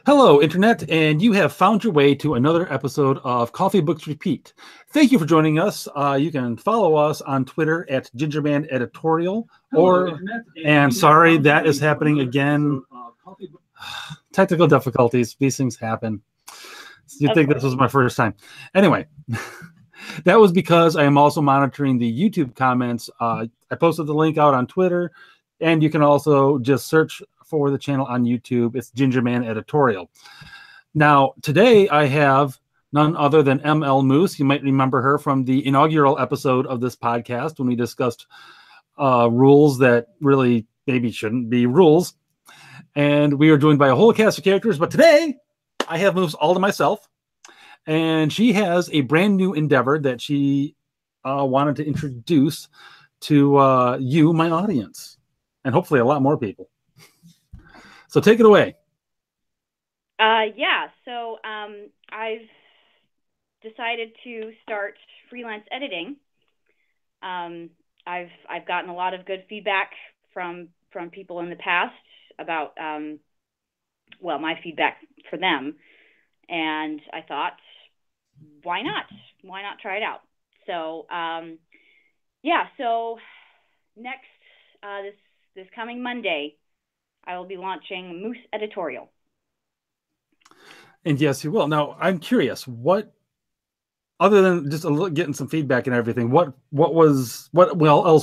Hello, Internet, and you have found your way to another episode of Coffee Books Repeat. Thank you for joining us. You can follow us on Twitter at Gingerman Editorial, and sorry, that is happening again. Technical difficulties, these things happen. You'd think this was my first time. Anyway, that was because I am also monitoring the YouTube comments. I posted the link out on Twitter, and you can also just search for the channel on YouTube. It's Gingerman Editorial. Now, today I have none other than Moos. You might remember her from the inaugural episode of this podcast when we discussed rules that really maybe shouldn't be rules. And we are joined by a whole cast of characters. But today I have Moos all to myself. And she has a brand new endeavor that she wanted to introduce to you, my audience, and hopefully a lot more people. So take it away. Yeah, so I've decided to start freelance editing. I've gotten a lot of good feedback from people in the past about my feedback for them, and I thought, why not? Why not try it out? So so next this coming Monday, I will be launching Moos Editorial. And yes, you will. Now, I'm curious, what, other than just getting some feedback and everything, what else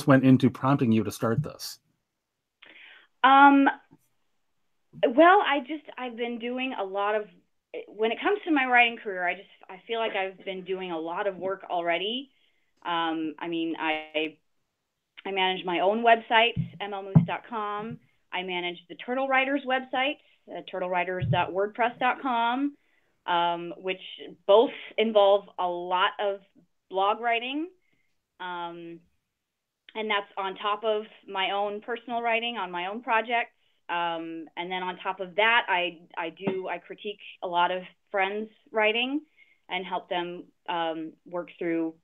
went into prompting you to start this? Well, I've been doing a lot of, when it comes to my writing career, I feel like I've been doing a lot of work already. I mean, I manage my own website, mlmoose.com. I manage the Turtle Writers website, turtlewriters.wordpress.com, which both involve a lot of blog writing. And that's on top of my own personal writing on my own projects. And then on top of that, I critique a lot of friends' writing and help them work through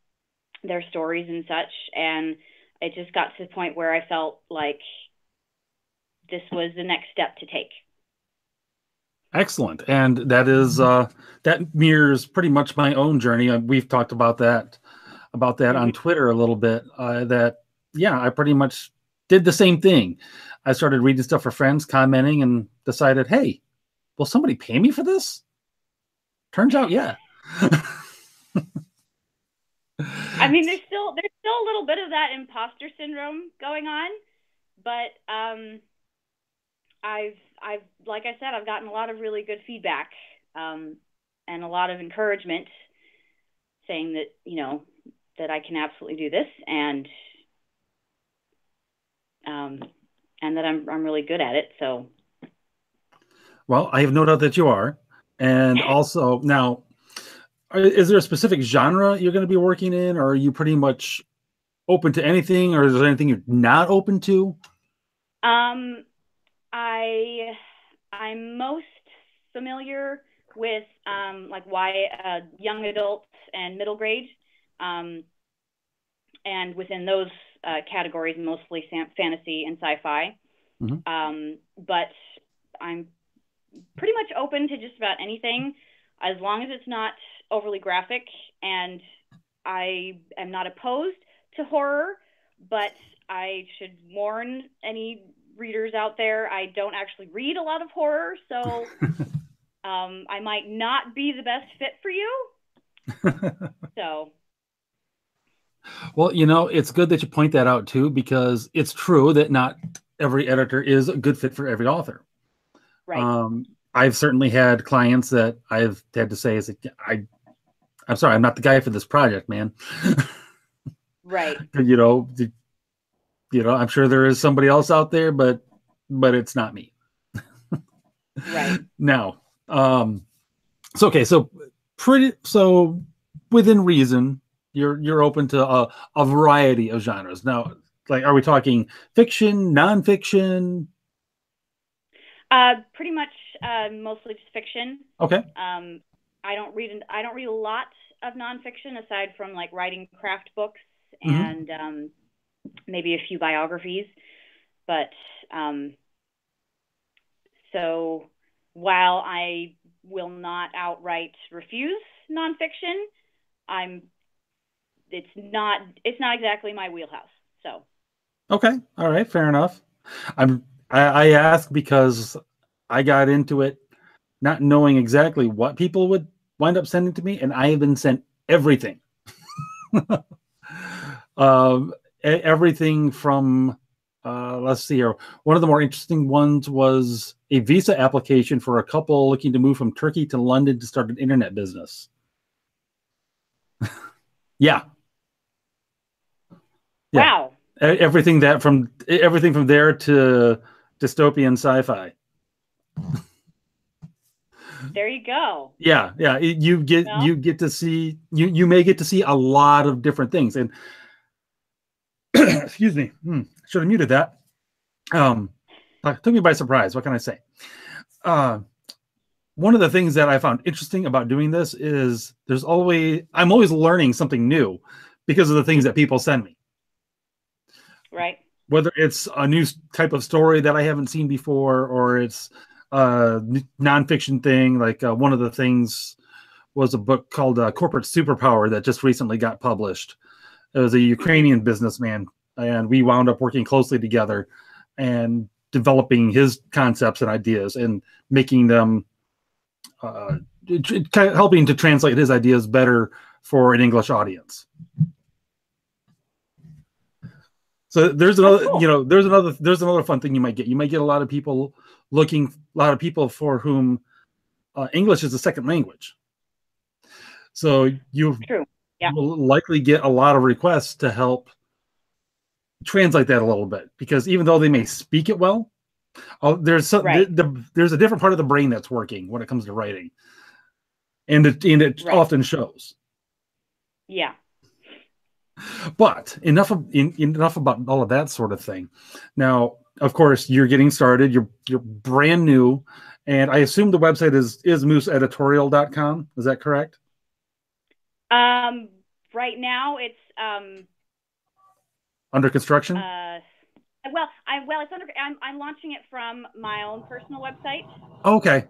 their stories and such. And it just got to the point where I felt like this was the next step to take. Excellent. And that is that mirrors pretty much my own journey. We've talked about that on Twitter a little bit. I pretty much did the same thing. I started reading stuff for friends, commenting, and decided, hey, will somebody pay me for this? Turns out, yeah. I mean, there's still a little bit of that imposter syndrome going on, but I've like I said, I've gotten a lot of really good feedback and a lot of encouragement saying that, that I can absolutely do this and that I'm really good at it. So, well, I have no doubt that you are. And also, now, is there a specific genre you're going to be working in, or are you pretty much open to anything, or is there anything you're not open to? I'm most familiar with like young adults and middle grade, and within those categories, mostly fantasy and sci-fi. But I'm pretty much open to just about anything, as long as it's not overly graphic. And I am not opposed to horror, but I should warn any readers out there, I don't actually read a lot of horror, so I might not be the best fit for you. So, well, it's good that you point that out too, because it's true that not every editor is a good fit for every author. Right. I've certainly had clients that I've had to say, I'm sorry, I'm not the guy for this project, man. Right. I'm sure there is somebody else out there, but it's not me. Right. Now, so within reason, you're open to a variety of genres. Now, like, are we talking fiction, nonfiction? Pretty much mostly just fiction. Okay. I don't read a lot of nonfiction aside from like writing craft books and maybe a few biographies. But so while I will not outright refuse nonfiction, it's not exactly my wheelhouse. So. Okay. All right. Fair enough. I ask because I got into it not knowing exactly what people would wind up sending to me, and I have been sent everything. Everything from let's see here. One of the more interesting ones was a visa application for a couple looking to move from Turkey to London to start an internet business. Yeah. Wow. Everything from there to dystopian sci-fi. There you go. Yeah. You get to see you may get to see a lot of different things. And excuse me, should have muted that. Took me by surprise. What can I say? One of the things that I found interesting about doing this is I'm always learning something new because of the things that people send me. Right. Whether it's a new type of story that I haven't seen before, or it's a nonfiction thing. Like one of the things was a book called Corporate Superpower that just recently got published. It was a Ukrainian businessman, and we wound up working closely together and developing his concepts and ideas and making them, helping to translate his ideas better for an English audience. So there's another, cool. There's another fun thing you might get. You might get a lot of people for whom English is a second language. So you will likely get a lot of requests to help translate that a little bit, because even though they may speak it well, there's a different part of the brain that's working when it comes to writing, and it often shows. Yeah. But enough about all of that sort of thing. Now, of course, you're getting started. You're brand new, and I assume the website is mooseditorial.com. Is that correct? Right now it's under construction. It's under. I'm launching it from my own personal website. Okay.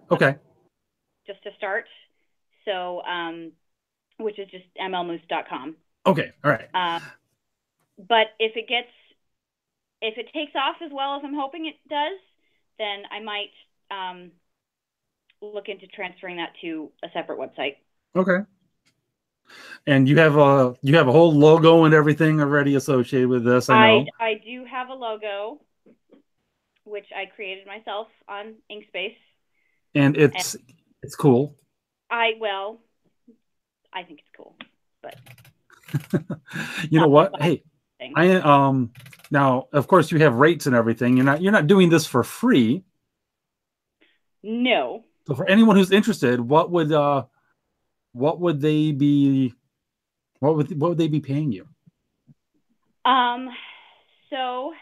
Just to start, so which is just mlmoos.com. Okay. All right. But if it takes off as well as I'm hoping it does, then I might look into transferring that to a separate website. Okay. And you have a whole logo and everything already associated with this. I know. I do have a logo, which I created myself on Inkspace. And it's cool. I think it's cool, but you know what? Hey, now of course you have rates and everything. You're not doing this for free. No. So for anyone who's interested, what would they be paying you? So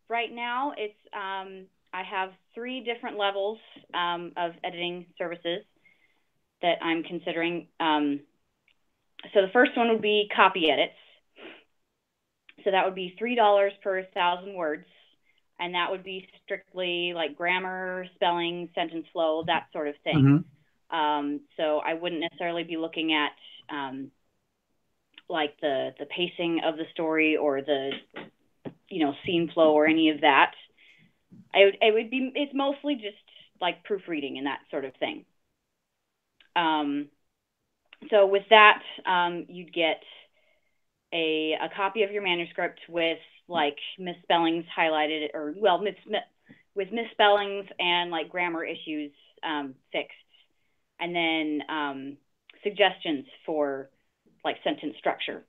right now it's I have 3 different levels of editing services that I'm considering. So the first one would be copy edits. So that would be $3 per 1,000 words, and that would be strictly like grammar, spelling, sentence flow, that sort of thing. Mm-hmm. So I wouldn't necessarily be looking at like the pacing of the story or the scene flow or any of that. It's mostly just like proofreading and that sort of thing. So with that, you'd get a copy of your manuscript with like misspellings highlighted, or with misspellings and like grammar issues fixed, and then suggestions for like sentence structure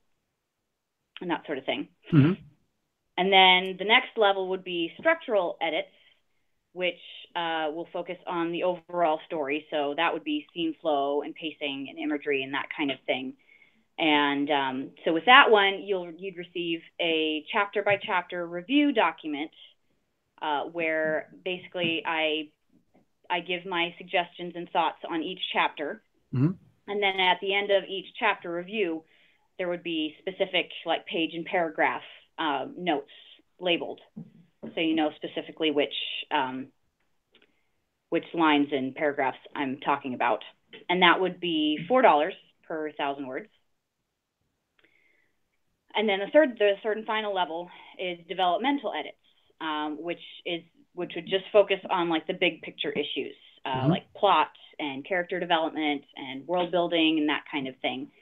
and that sort of thing. Mm-hmm. And then the next level would be structural edits, which will focus on the overall story. So that would be scene flow and pacing and imagery and that kind of thing. And so with that one, you'd receive a chapter by chapter review document where basically I give my suggestions and thoughts on each chapter. Mm-hmm. And then at the end of each chapter review, there would be specific like page and paragraph notes labeled, so you know specifically which which lines and paragraphs I'm talking about. And that would be $4 per 1,000 words. And then the third and final level is developmental edits, which would just focus on like the big picture issues, like plot and character development and world building and that kind of thing.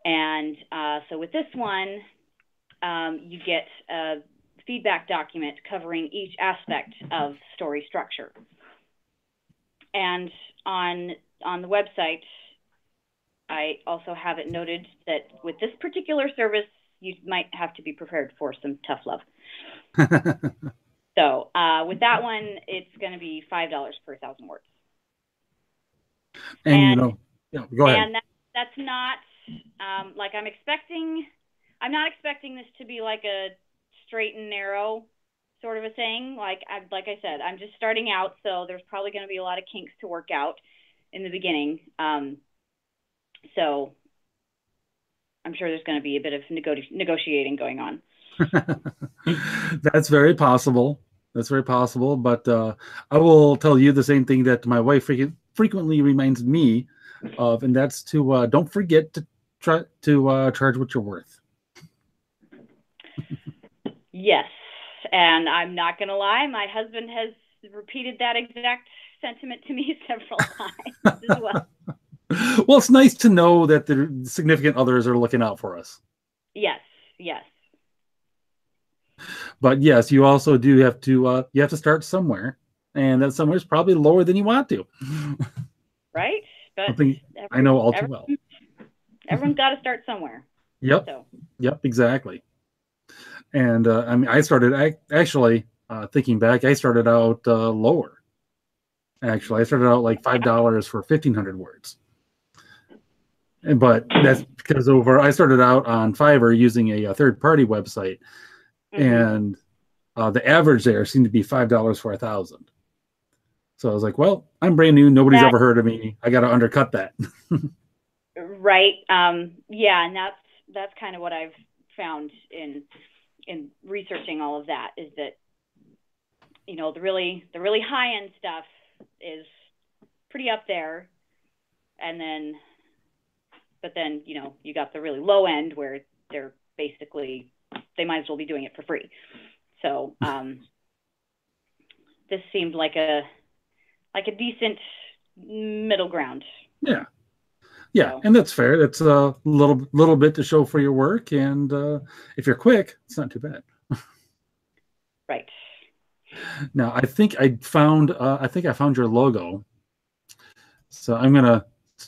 And so with this one, you get a feedback document covering each aspect of story structure. And on the website, I also have it noted that with this particular service, you might have to be prepared for some tough love. So with that one, it's going to be $5 per 1,000 words. And go ahead. And that's not like I'm not expecting this to be like a straight and narrow sort of a thing. Like I said, I'm just starting out, so there's probably going to be a lot of kinks to work out in the beginning. So I'm sure there's going to be a bit of negotiating going on. That's very possible. That's very possible. But I will tell you the same thing that my wife frequently reminds me of, and that's to don't forget to try to charge what you're worth. Yes, and I'm not going to lie, my husband has repeated that exact sentiment to me several times as well. Well, it's nice to know that the significant others are looking out for us. Yes, yes. But yes, you also do have to start somewhere, and that somewhere is probably lower than you want to. Right, but something I know all too well. Everyone's got to start somewhere. Yep. So. Yep. Exactly. And I mean, thinking back, I started out lower. Actually, I started out like $5 for 1,500 words. But that's because I started out on Fiverr using a third-party website, and the average there seemed to be $5 for 1,000. So I was like, well, I'm brand new. Nobody's ever heard of me. I got to undercut that. Right. Yeah, and that's kind of what I've found in researching all of that, is that, you know, the really high end stuff is pretty up there, but then you know, you got the really low end where they might as well be doing it for free. So this seemed like a decent middle ground. Yeah. So. And that's fair. That's a little bit to show for your work, and if you're quick, it's not too bad. Right. Now, I think I found your logo. So I'm gonna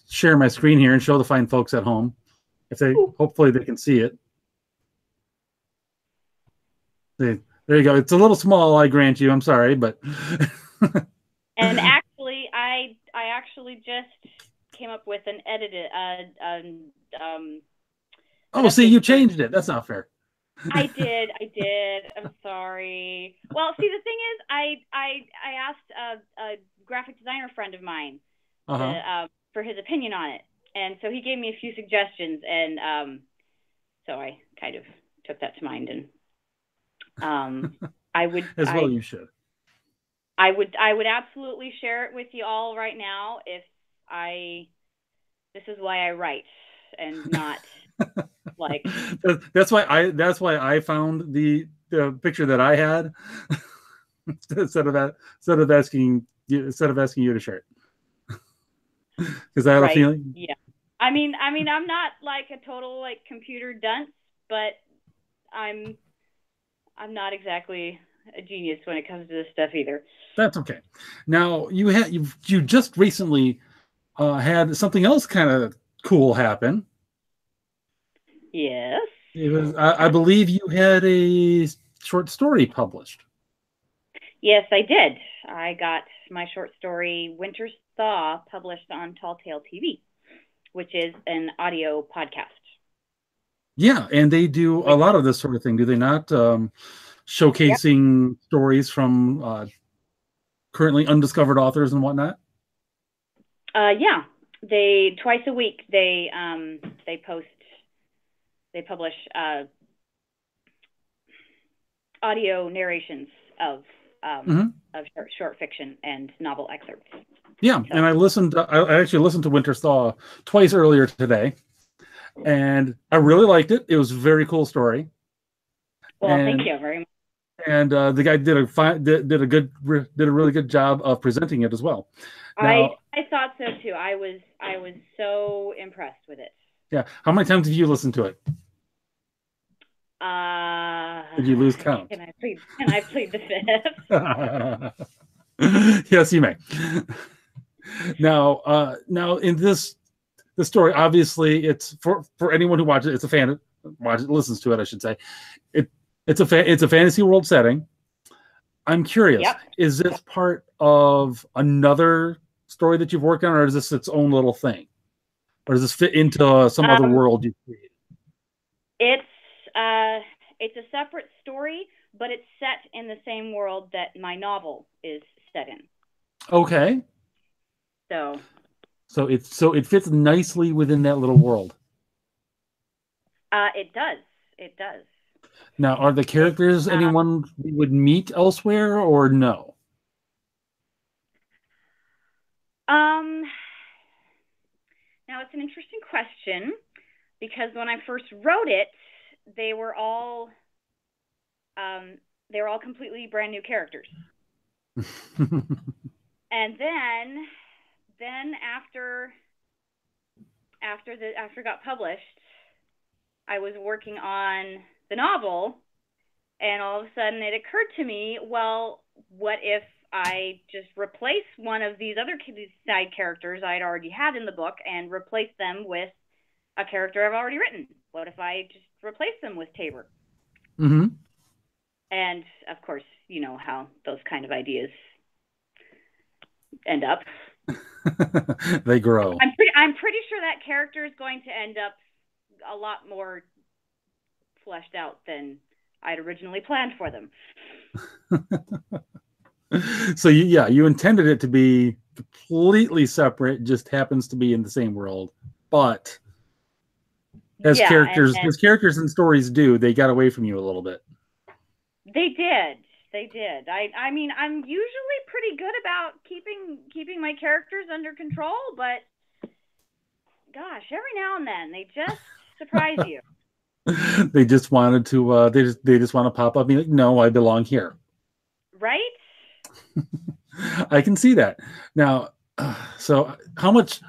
share my screen here and show the fine folks at home. Hopefully they can see it. There you go. It's a little small, I grant you. I'm sorry, but. And actually, I actually just came up with an edited. See, you changed it. That's not fair. I did. I'm sorry. Well, see, the thing is, I asked a graphic designer friend of mine for his opinion on it, and so he gave me a few suggestions, and so I kind of took that to mind, and I would you should. I would absolutely share it with you all right now. This is why I write, and not like. That's why I found the picture that I had instead of asking you to share it, because I had a feeling. Yeah, I mean, I'm not like a total like computer dunce, but I'm not exactly a genius when it comes to this stuff either. That's okay. Now you just recently had something else kind of cool happen. Yes. It was, I believe you had a short story published. Yes, I did. I got my short story Winter's Thaw published on Tall Tale TV, which is an audio podcast. Yeah, and they do a lot of this sort of thing, do they not? Showcasing stories from currently undiscovered authors and whatnot. Yeah, they twice a week they publish audio narrations of of short fiction and novel excerpts. Yeah, and I actually listened to Winter's Thaw twice earlier today, and I really liked it. It was a very cool story. Well, thank you very much. And the guy did a really good job of presenting it as well. Now, I thought so too. I was so impressed with it. Yeah. How many times have you listened to it? Did you lose count? Can I plead the fifth? Yes, you may. Now in this story, obviously, it's for anyone who watches it. It's a fan listens to it, I should say. It's a fantasy world setting. I'm curious, is this part of another story that you've worked on, or is this its own little thing? Or does this fit into some other world you created? It's a separate story, but it's set in the same world that my novel is set in. Okay. So it fits nicely within that little world. It does. It does. Now, are the characters anyone we would meet elsewhere, or no? Now it's an interesting question, because when I first wrote it, they were all completely brand new characters. And then after it got published, I was working on the novel, and all of a sudden it occurred to me, well, what if I just replace one of these side characters I'd already had in the book and replace them with a character I've already written? What if I just replace them with Tabor? Mm-hmm. And of course, you know how those kind of ideas end up. They grow. I'm pretty sure that character is going to end up a lot more fleshed out than I'd originally planned for them. So you intended it to be completely separate, just happens to be in the same world, but as characters and stories do, they got away from you a little bit. They did. I mean, I'm usually pretty good about keeping my characters under control, but gosh, every now and then they just surprise you. They just wanted to they just want to pop up and be like, no, I belong here. Right? I can see that. Now, so how much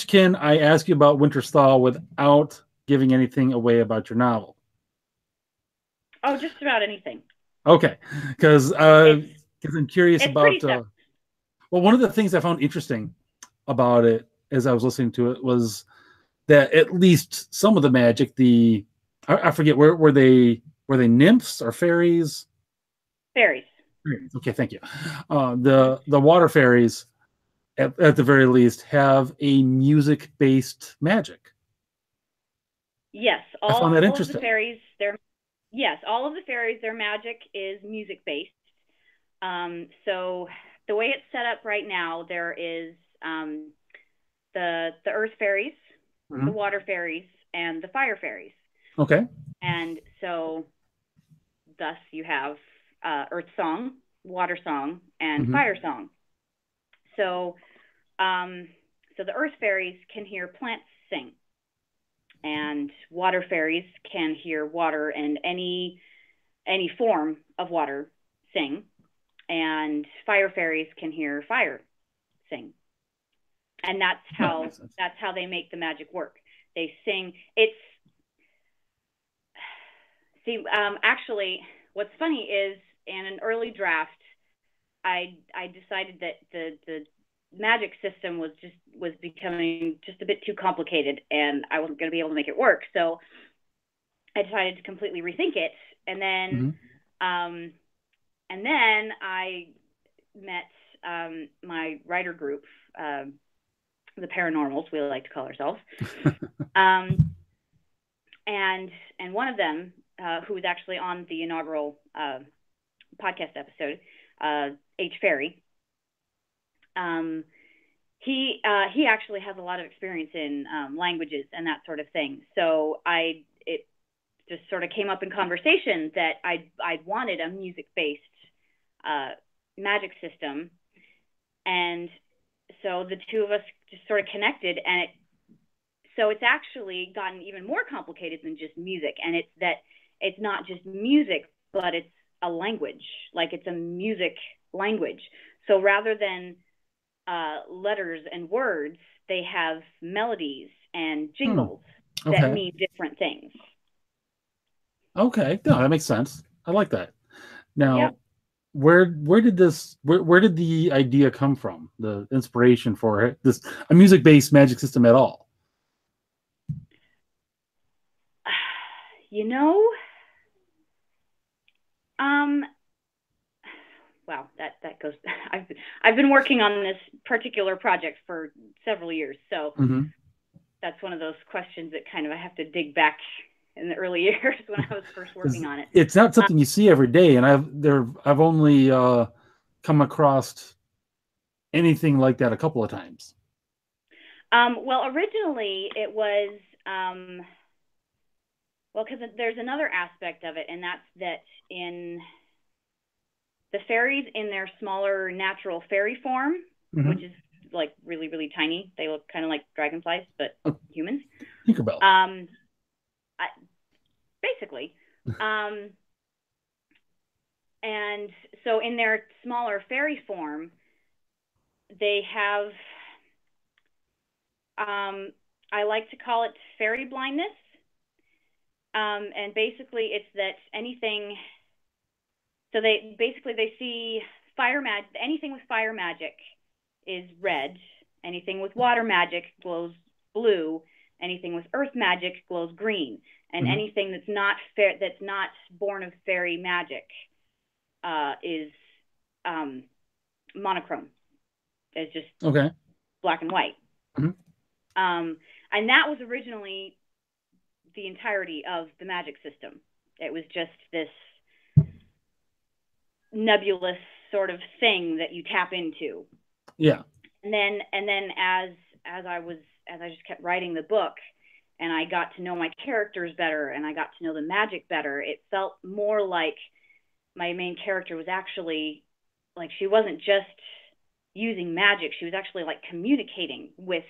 can I ask you about Winter's Thaw without giving anything away about your novel? Oh, just about anything. Okay, because I'm curious about. Well, one of the things I found interesting about it as I was listening to it was that at least some of the magic, I forget, were they nymphs or fairies? Fairies. Okay, thank you. The water fairies, at the very least, have a music-based magic. Yes, all of the fairies, all of the fairies, their magic is music-based. So the way it's set up right now, there is the earth fairies, the water fairies, and the fire fairies. Okay. And so thus you have earth song, water song, and fire song. So the earth fairies can hear plants sing, and water fairies can hear water and any form of water sing, and fire fairies can hear fire sing. And that's how they make the magic work. They sing. Actually, what's funny is in an early draft, I decided that the magic system was becoming just a bit too complicated, and I wasn't going to be able to make it work. So I decided to completely rethink it, and then I met my writer group, the Paranormals, we like to call ourselves, and one of them, who was actually on the inaugural podcast episode, H. Ferry. He actually has a lot of experience in languages and that sort of thing. So it just sort of came up in conversation that I wanted a music-based magic system. And so the two of us just sort of connected, and so it's actually gotten even more complicated than just music. And it's not just music, but it's a language. Like, it's a music language. So rather than letters and words, they have melodies and jingles that mean different things. Okay, no, that makes sense. I like that. Now, Yep. where did the idea come from? The inspiration for a music-based magic system at all? You know, wow, that goes. I've been working on this particular project for several years, so that's one of those questions that kind of I have to dig back in the early years when I was first working on it. It's not something you see every day, and I've only come across anything like that a couple of times. Well, originally it was well, because there's another aspect of it, and that's that in the fairies in their smaller natural fairy form, which is like really, really tiny. They look kind of like dragonflies, but humans. Tinkerbell. Basically. And so in their smaller fairy form, they have, I like to call it fairy blindness. And basically it's that anything, so they see anything with fire magic is red, anything with water magic glows blue, anything with earth magic glows green, and anything that's not born of fairy magic is monochrome. It's just black and white. And that was originally the entirety of the magic system. It was just this nebulous sort of thing that you tap into. Yeah. And then as I just kept writing the book, and I got to know my characters better, and I got to know the magic better, it felt more like my main character was actually, like, she wasn't just using magic, she was actually like communicating with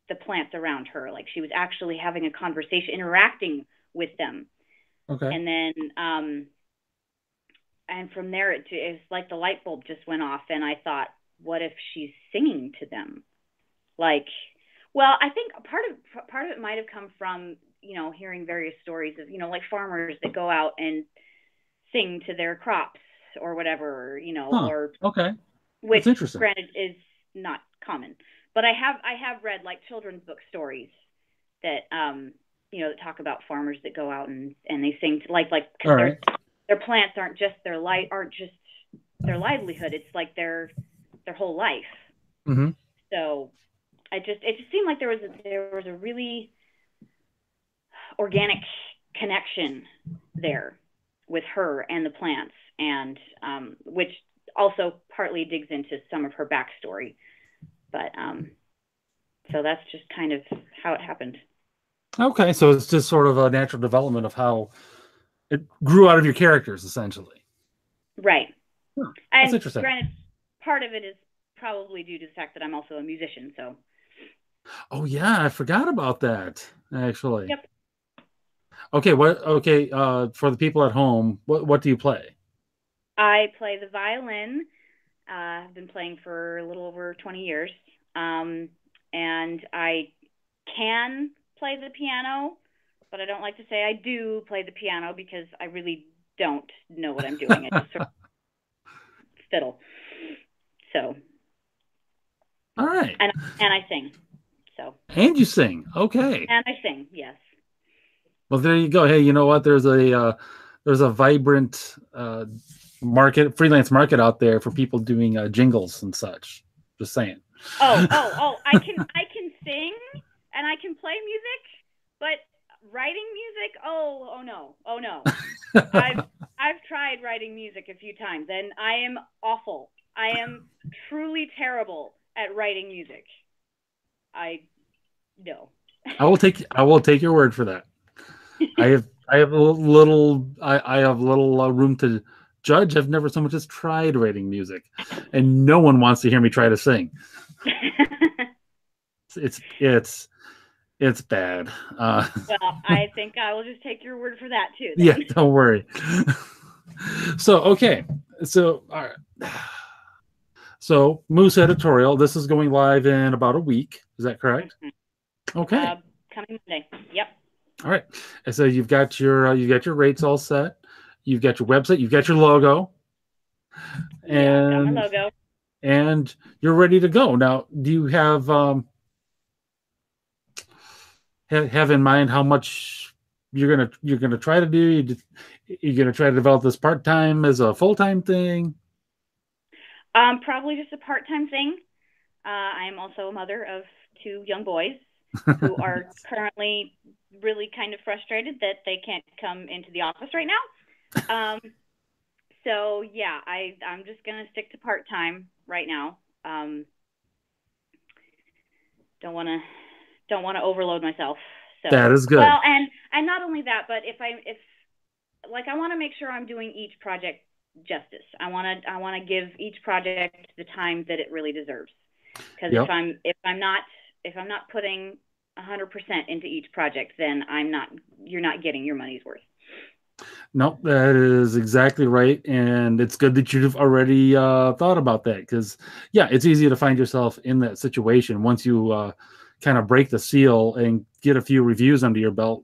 the plants around her. Like, she was actually having a conversation, interacting with them. Okay. And then and from there it's like the light bulb just went off, and I thought, what if she's singing to them? Like, well, I think part of it might have come from, hearing various stories of, like farmers that go out and sing to their crops or whatever, or which granted is not common, but I have read like children's book stories that that talk about farmers that go out and they sing to, like because their plants aren't just their livelihood, it's like their whole life. So it just seemed like there was a really organic connection there with her and the plants, and which also partly digs into some of her backstory. But so that's just kind of how it happened. Okay, so it's just sort of a natural development of how it grew out of your characters, essentially. Right. Huh, that's interesting. Granted, part of it is probably due to the fact that I'm also a musician, so. Oh yeah, I forgot about that, actually. Yep. Okay, for the people at home, what do you play? I play the violin. I've been playing for a little over 20 years. And I can play the piano, but I don't like to say I do play the piano because I really don't know what I'm doing. I just sort of fiddle. So. All right. And I sing. So. And you sing. Okay. And I sing, yes. Well, there you go. Hey, you know what? There's a vibrant freelance market out there for people doing jingles and such. Just saying. Oh! I can sing and I can play music, but writing music? Oh no! I've tried writing music a few times, and I am awful. I am truly terrible at writing music. No. I will take your word for that. I have little room to judge. I've never so much as tried writing music, and no one wants to hear me try to sing. It's bad. Well, I think I will just take your word for that too. Then. Yeah, don't worry. So okay, so all right. So Moos Editorial. This is going live in about a week. Is that correct? Mm-hmm. Okay. Coming Monday. Yep. All right. And so you've got your rates all set. You've got your website. You've got your logo. And yeah, got my logo. And you're ready to go. Now, do you have in mind how much you're gonna try to do? You're gonna try to develop this part-time as a full-time thing? Probably just a part-time thing. I am also a mother of 2 young boys who are currently really kind of frustrated that they can't come into the office right now. So yeah, I'm just gonna stick to part-time right now. Don't want to overload myself. So that is good. Well, and not only that, but if I want to make sure I'm doing each project justice. I want to give each project the time that it really deserves. Because yep. if I'm not putting 100% into each project, then you're not getting your money's worth. No, that is exactly right, and it's good that you've already thought about that, because yeah, it's easy to find yourself in that situation once you kind of break the seal and get a few reviews under your belt.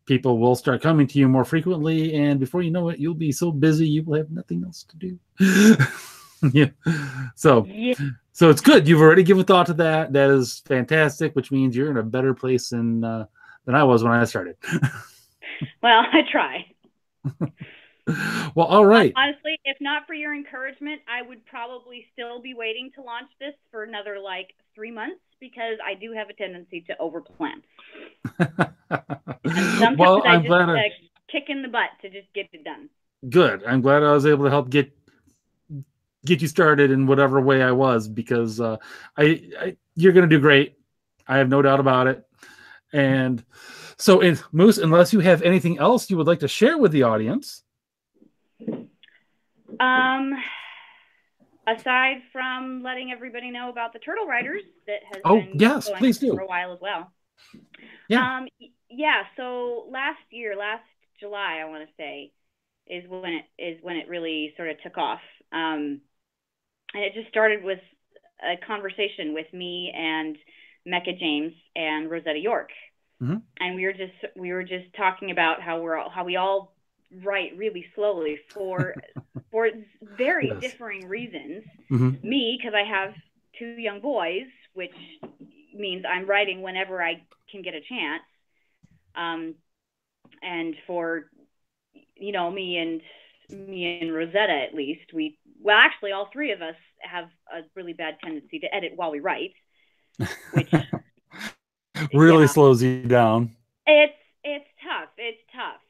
People will start coming to you more frequently, and before you know it, you'll be so busy you will have nothing else to do. Yeah. So it's good. You've already given thought to that. That is fantastic, which means you're in a better place than I was when I started. Well, I try. Well, all right. Honestly, if not for your encouragement, I would probably still be waiting to launch this for another 3 months, because I do have a tendency to overplan. And sometimes well, I just kick in the butt to just get it done. Good. I'm glad I was able to help get you started in whatever way I was, because you're going to do great. I have no doubt about it. And so, Moos, unless you have anything else you would like to share with the audience. Aside from letting everybody know about the Turtle Riders that has been yes, going please do. for a while as well. Yeah. So last July, I want to say, is when it really sort of took off. And it just started with a conversation with me and Mecca James and Rosetta York. Mm-hmm. And we were just talking about how we all write really slowly for very yes. differing reasons. Mm-hmm. Me, because I have 2 young boys, which means I'm writing whenever I can get a chance. And for me and Rosetta, at least, actually all 3 of us have a really bad tendency to edit while we write, which really slows you down. It's tough. It's tough.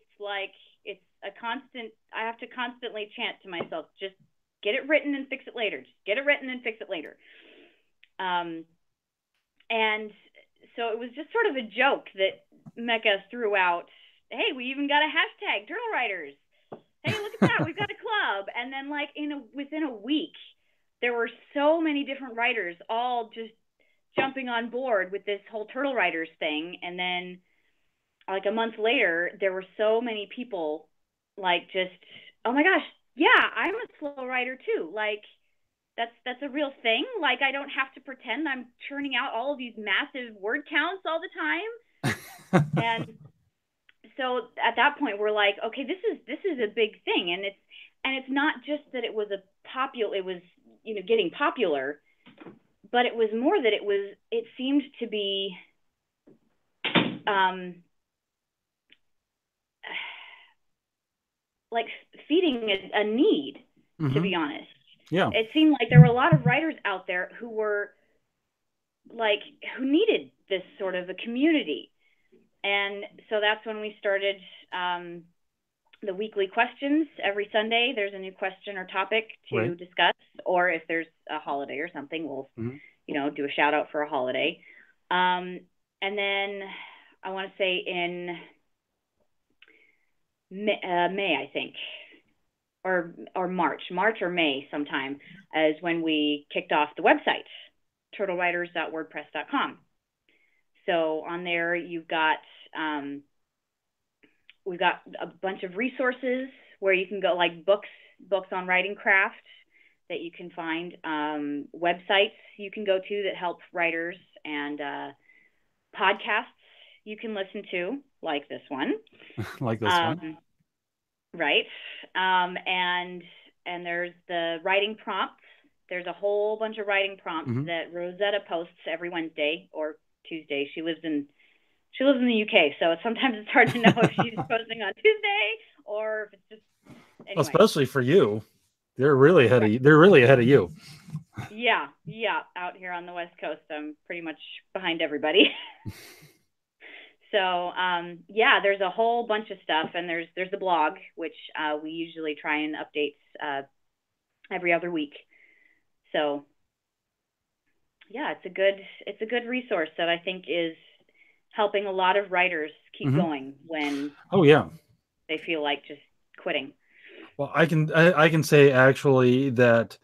It's a constant. I have to constantly chant to myself, just get it written and fix it later. Just get it written and fix it later. And so it was just sort of a joke that Mecca threw out. Hey, we even got a hashtag, Turtle Riders. Hey, look at that. We've got a club. And then within a week, there were so many different writers all just jumping on board with this whole Turtle Riders thing. And then a month later, there were so many people just, oh my gosh, yeah, I'm a slow writer too. That's a real thing. I don't have to pretend I'm churning out all of these massive word counts all the time. And so at that point, we're like, okay, this is a big thing. And it's not just that it was getting popular, but it was more that it seemed to be, feeding a need, mm-hmm. to be honest. Yeah. It seemed like there were a lot of writers out there who were who needed this sort of a community. And so that's when we started the weekly questions. Every Sunday, there's a new question or topic to discuss, or if there's a holiday or something, we'll, mm-hmm. Do a shout out for a holiday. And then I want to say in May, I think, or March or May sometime, is when we kicked off the website, turtlewriters.wordpress.com. So on there, we've got a bunch of resources where you can go, like books on writing craft that you can find, websites you can go to that help writers, and podcasts you can listen to, like this one. Like this one. Right. And there's the writing prompts. There's a whole bunch of writing prompts that Rosetta posts every Wednesday or Tuesday. She lives in the UK, so sometimes it's hard to know if she's posting on Tuesday or if it's just anyway. Especially for you. They're really ahead of you. Yeah. Out here on the West Coast, I'm pretty much behind everybody. So there's a whole bunch of stuff, and there's the blog, which we usually try and update every other week. So yeah, it's a good resource that I think is helping a lot of writers keep going when they feel like just quitting. Well, I can say actually that's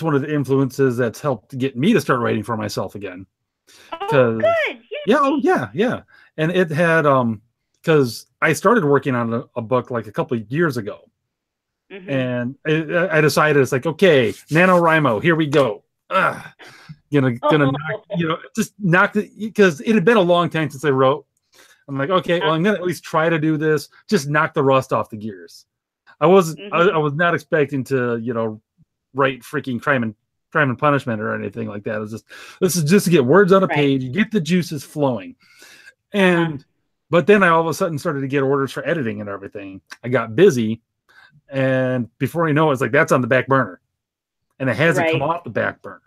one of the influences that's helped get me to start writing for myself again. Oh, good. Yeah. And it had because I started working on a book like a couple of years ago. And I decided it's like, okay, NaNoWriMo, here we go. Just knock it, because it had been a long time since I wrote. I'm like, okay, well, I'm gonna at least try to do this. Just knock the rust off the gears. I was not expecting to, write freaking Crime and Punishment or anything like that. It was this is just to get words on a page, get the juices flowing. But then I all of a sudden started to get orders for editing and everything. I got busy, and before you know it, it's like that's on the back burner, and it hasn't come off the back burner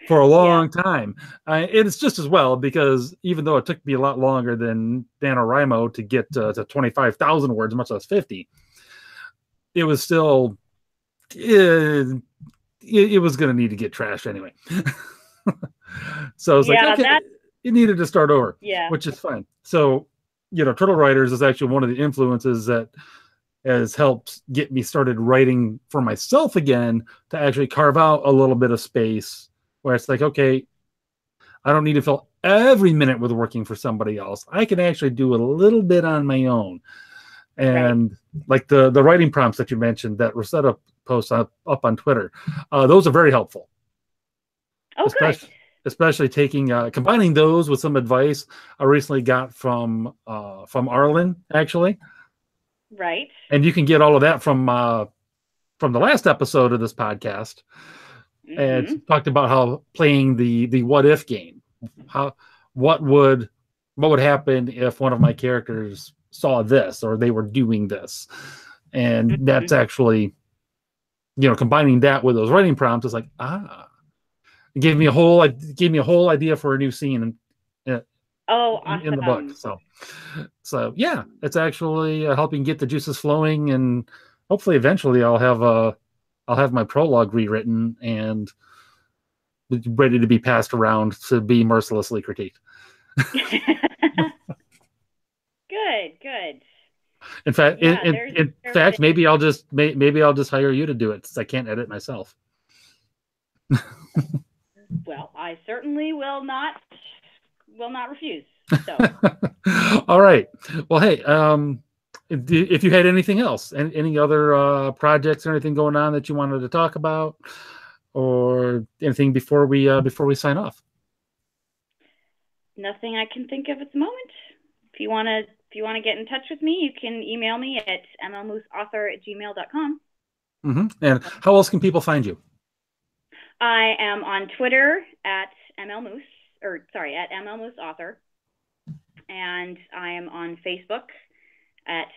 for a long time. It's just as well, because even though it took me a lot longer than NaNoWriMo to get to 25,000 words, much less 50, it was still it was going to need to get trashed anyway. So I was like, okay, it needed to start over, which is fine. So, Turtle Writers is actually one of the influences that has helped get me started writing for myself again, to actually carve out a little bit of space where it's like, okay, I don't need to fill every minute with working for somebody else. I can actually do a little bit on my own. And like the writing prompts that you mentioned that Rosetta posts up on Twitter, those are very helpful. Oh, especially taking combining those with some advice I recently got from Arlen, actually. Right. And you can get all of that from the last episode of this podcast. And it's talked about how playing the what if game. What would happen if one of my characters saw this or they were doing this? And that's actually, combining that with those writing prompts is like, it gave me a whole idea for a new scene in the book. So yeah, it's actually helping get the juices flowing, and hopefully eventually I'll have my prologue rewritten and ready to be passed around to be mercilessly critiqued. Good. In fact, maybe I'll just hire you to do it, since I can't edit myself. Well, I certainly will not refuse. So. All right. Well, hey, if you had anything else, any other projects or anything going on that you wanted to talk about, or anything before we sign off? Nothing I can think of at the moment. If you want to get in touch with me, you can email me at mlmoosauthor@gmail.com. And how else can people find you? I am on Twitter at mlmoos, at mlmoosauthor, and I am on Facebook at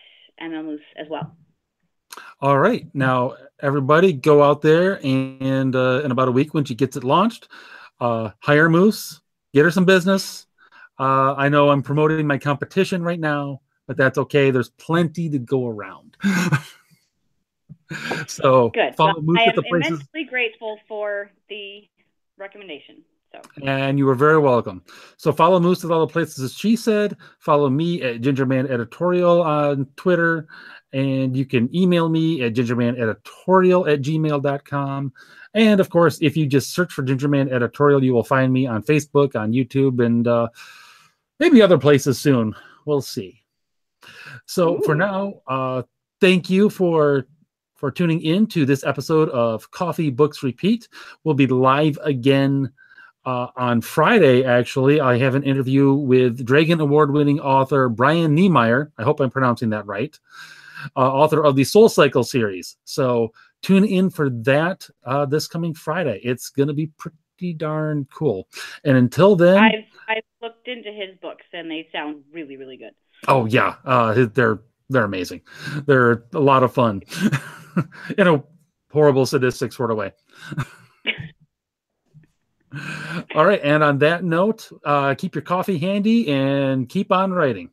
mlmoos as well. All right, now everybody, go out there and in about a week, when she gets it launched, hire Moos, get her some business. I know I'm promoting my competition right now, but that's okay. There's plenty to go around. So good. Follow Moos I at the am places. immensely grateful for the recommendation. So. And you were very welcome. So follow Moos at all the places as she said. Follow me at Gingerman Editorial on Twitter. And you can email me at gingermaneditorial@gmail.com. And of course, if you just search for Gingerman Editorial, you will find me on Facebook, on YouTube, and maybe other places soon. We'll see. So for now, thank you for tuning in to this episode of Coffee Books Repeat. We'll be live again on Friday. Actually, I have an interview with Dragon Award-winning author Brian Niemeyer. I hope I'm pronouncing that right. Author of the Soul Cycle series. So tune in for that this coming Friday. It's going to be pretty darn cool. And until then, I've looked into his books and they sound really, really good. Oh yeah, they're amazing. They're a lot of fun in a horrible, sadistic sort of way. All right, and on that note, keep your coffee handy and keep on writing.